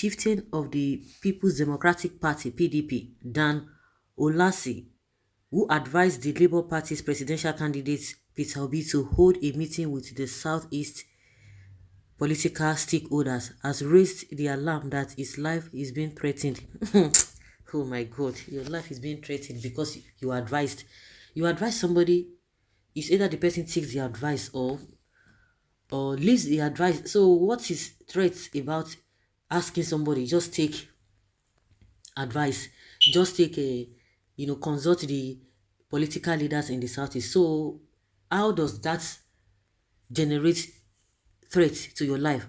chieftain of the People's Democratic Party (PDP), Dan Ulasi, who advised the Labour Party's presidential candidate Peter Obi to hold a meeting with the Southeast political stakeholders, has raised the alarm that his life is being threatened. Oh my God, your life is being threatened because you advised. You advise somebody, it's either the person takes the advice or leaves the advice. So what is threat about asking somebody just take advice, just take a, consult the political leaders in the southeast? So how does that generate threat to your life?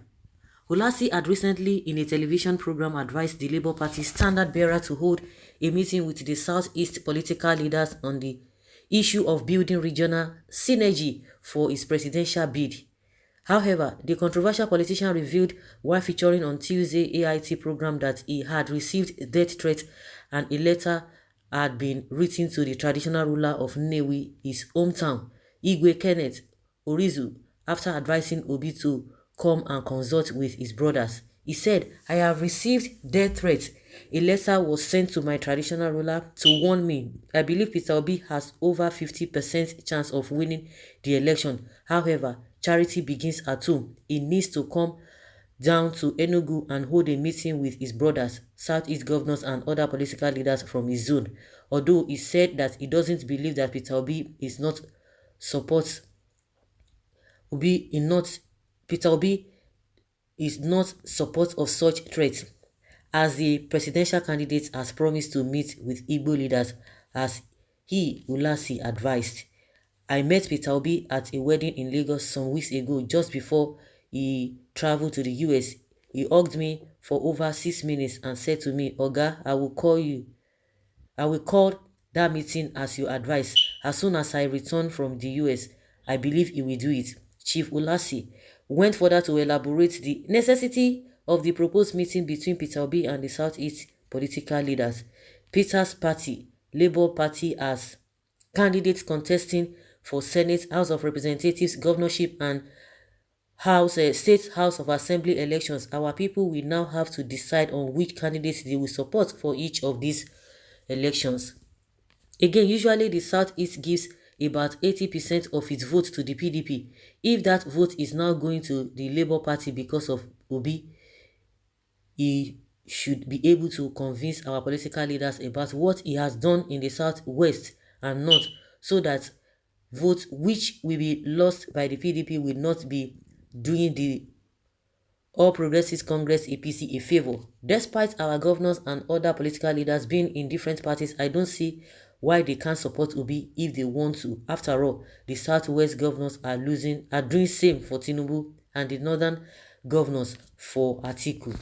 Ulasi had recently, in a television program, advised the Labour Party standard bearer to hold a meeting with the Southeast political leaders on the issue of building regional synergy for his presidential bid. However, the controversial politician revealed while featuring on Tuesday AIT program that he had received death threats and a letter had been written to the traditional ruler of Nnewi, his hometown, Igwe Kenneth Orizu, after advising Obi to come and consult with his brothers. He said, "I have received death threats. A letter was sent to my traditional ruler to warn me. I believe Peter Obi has over 50% chance of winning the election. However, charity begins at home. He needs to come down to Enugu and hold a meeting with his brothers, Southeast governors and other political leaders from his zone." Although he said that he doesn't believe that Peter Obi is not support Obi in not Peter Obi is not support of such threats, as the presidential candidate has promised to meet with Igbo leaders as he, Ulasi, advised. "I met Peter Obi at a wedding in Lagos some weeks ago just before he traveled to the US. He hugged me for over 6 minutes and said to me, 'Oga, I will call that meeting as you advise. As soon as I return from the US, I believe he will do it.'" Chief Ulasi went further to elaborate the necessity of the proposed meeting between Peter Obi and the Southeast political leaders. Peter's party, Labour Party, has candidates contesting for Senate, House of Representatives, governorship, and State House of Assembly elections. Our people will now have to decide on which candidates they will support for each of these elections. Again, usually the Southeast gives about 80% of its vote to the PDP. If that vote is now going to the Labour Party because of Obi, he should be able to convince our political leaders about what he has done in the Southwest and North, so that votes which will be lost by the PDP will not be doing the All Progressives Congress APC a favor. Despite our governors and other political leaders being in different parties, I don't see why they can't support Obi if they want to. After all, the Southwest governors are doing same for Tinubu, and the northern governors for Atiku.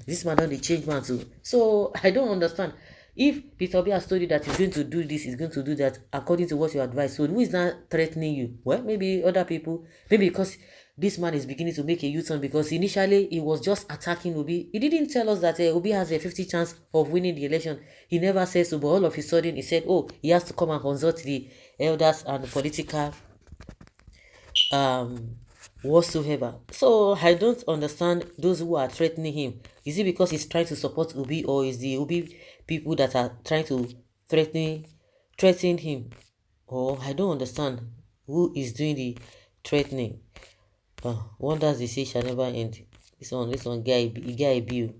This man don't change man too. So I don't understand. If Peter Obi has told you that he's going to do this, he's going to do that according to what you advise, so who is not threatening you? Well, maybe other people, maybe because this man is beginning to make a U-turn, because initially he was just attacking Obi. He didn't tell us that Obi has a 50 chance of winning the election. He never said so, but all of a sudden he said, oh, he has to come and consult the elders and the political whatsoever. So I don't understand those who are threatening him. Is it because he's trying to support Obi, or is the Obi people that are trying to threaten him? Or I don't understand who is doing the threatening. Wonders they say shall never end. This one guy a bill.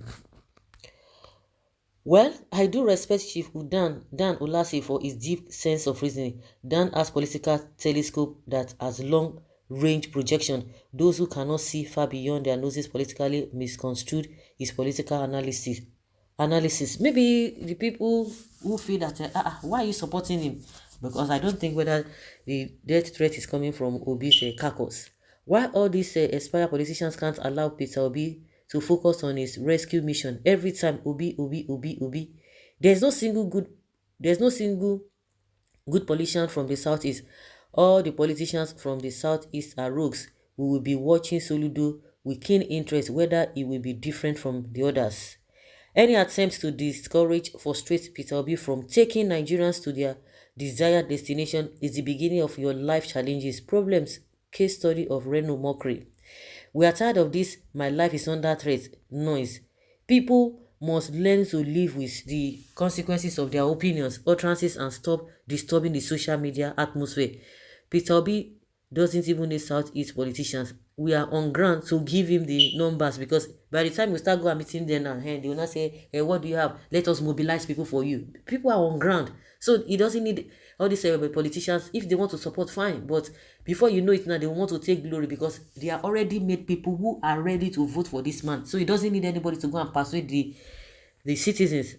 Well, I do respect Chief Dan Ulasi for his deep sense of reasoning. Dan has political telescope that has long range projection. Those who cannot see far beyond their noses politically misconstrued his political analysis. Maybe the people who feel that why are you supporting him? Because I don't think whether the death threat is coming from Obi's caucus. Why all these aspire politicians can't allow Peter Obi to focus on his rescue mission? Every time Obi. There's no single good politician from the southeast. All the politicians from the southeast are rogues. We will be watching Soludo with keen interest whether it will be different from the others. Any attempt to discourage, frustrate Peter Obi from taking Nigerians to their desired destination is the beginning of your life challenges, problems. Case study of Reno mockery. We are tired of this "my life is under threat" noise. People must learn to live with the consequences of their opinions, utterances, and stop disturbing the social media atmosphere. Peter Obi doesn't even need Southeast politicians. We are on ground to give him the numbers, because by the time we start going meeting them and they will not say, hey, what do you have? Let us mobilize people for you. People are on ground. So he doesn't need all these politicians. If they want to support, fine. But before you know it now, they want to take glory, because they are already made people who are ready to vote for this man. So he doesn't need anybody to go and persuade the citizens.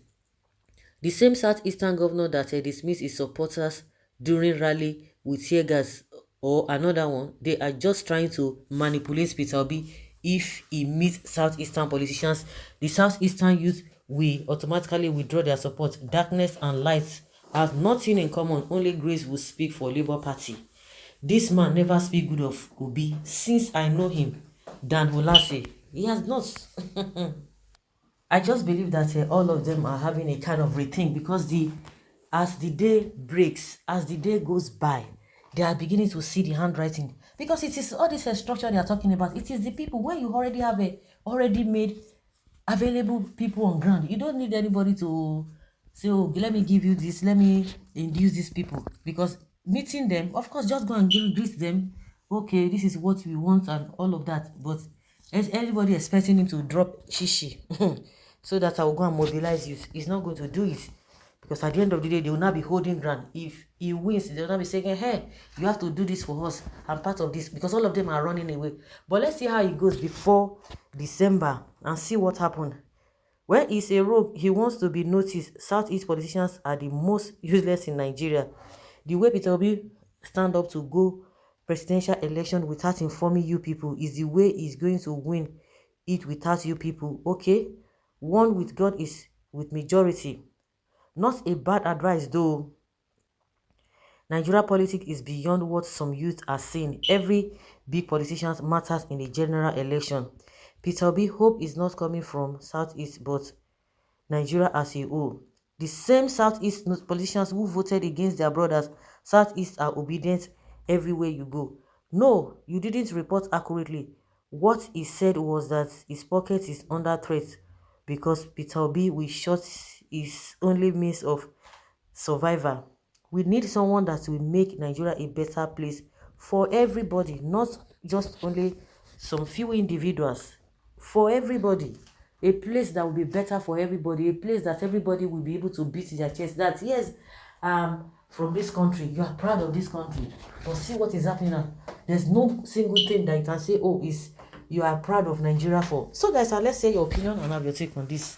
The same Southeastern governor that dismissed his supporters during rally with tear gas or another one, they are just trying to manipulate Peter Obi. If he meets Southeastern politicians, the Southeastern youth will automatically withdraw their support. Darkness and light have nothing in common. Only grace will speak for Labour Party. This man never speak good of Obi since I know him than Ulasi. He has not. I just believe that all of them are having a kind of rethink, because as the day breaks, as the day goes by, they are beginning to see the handwriting. Because it is all this structure they are talking about. It is the people where you already have a already made available people on ground. You don't need anybody to say, oh, let me give you this, let me induce these people. Because meeting them, of course, just go and greet them. Okay, this is what we want and all of that. But is everybody expecting him to drop shishi so that I will go and mobilize you? He's not going to do it. Because at the end of the day, they will not be holding ground. If he wins, they will not be saying, hey, you have to do this for us. I'm part of this. Because all of them are running away. But let's see how it goes before December and see what happened. When he's a rogue, he wants to be noticed. Southeast politicians are the most useless in Nigeria. The way Peter Obi stand up to go presidential election without informing you people is the way he's going to win it without you people. Okay? One with God is with majority. Not a bad advice though. Nigeria politics is beyond what some youth are saying. Every big politician matters in the general election. Peter Obi hope is not coming from Southeast but Nigeria as a whole. The same Southeast politicians who voted against their brothers, Southeast are obedient everywhere you go. No, you didn't report accurately. What he said was that his pocket is under threat because Peter Obi will shut his only means of survivor. We need someone that will make Nigeria a better place for everybody, not just only some few individuals. For everybody, a place that will be better for everybody, a place that everybody will be able to beat their chest that yes, from this country, you are proud of this country. But see what is happening now. There's no single thing that you can say, oh, is you are proud of Nigeria for. So guys, let's say your opinion and have your take on this.